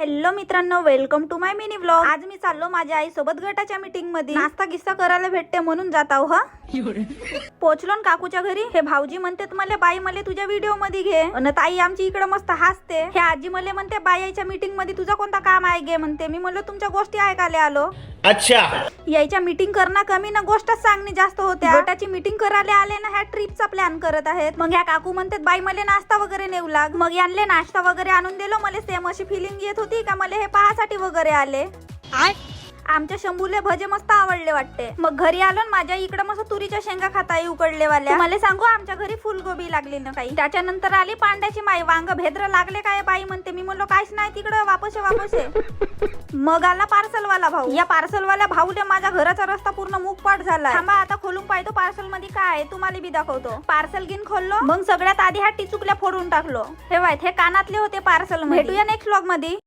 Hello मित्रांनो, welcome to my mini vlog. आज मी चाललो माझ्या आई सोबत गटाच्या मीटिंग मध्ये। नाश्ता गिस्ता करायला भेटते म्हणून जात आहो। पोहोचलो न काकूच्या घरी। हे भाऊजी म्हणतात मला, बाई मला तुझ्या व्हिडिओ मध्ये घे। अन ताई आमची इकडे मस्त हसते। हे आजी मला म्हणते, बाई आईच्या मीटिंग मध्ये तुझा कोणता काम आहे गे म्हणते। मी म्हणलं तुमच्या गोष्टी ऐकायला आलो। अच्छा, यायच्या मीटिंग करणं कमी ना गोष्टच सांगणे जास्त होत्या। गटाची मीटिंग करायला आले ना, ह्या ट्रिपचा प्लॅन करत आहेत। मग ह्या काकू म्हणतात, बाई मला नाश्ता वगैरे नेऊ लाग। मग यांना नाश्ता वगैरे आणून दिलो। मला सेम अशी फिलिंग येत होती का मला हे पाहासाठी वगैरे आले। आमच्या शंभूले भजे मस्त आवडले वाटते। मग घरी आलो, माझ्या इकडे मस्त तुरीच्या शेंगा खाताई उकडले वाल्या। मला सांगू, आमच्या घरी फुलगोबी लागली ना काही। त्याच्यानंतर आली पांड्याची माई, वांग भेद्र लागले काय बाई म्हणते। मी म्हणलो काहीच नाही तिकडं, वापस आहे। मग आला पार्सल वाला भाऊ। या पार्सल वाल्या भाऊले माझ्या घराचा रस्ता पूर्ण मुखपाट झाला। थांबा आता खोलून पाहतो पार्सल मध्ये काय आहे, तुम्हाला बी दाखवतो। पार्सल घेऊन खोललो। मग सगळ्यात आधी ह्या टिचुकल्या फोडून टाकलो। हे वाईट, हे कानातले होते पार्सल मध्ये। भेटूया नेक्स्ट व्लॉग मध्ये।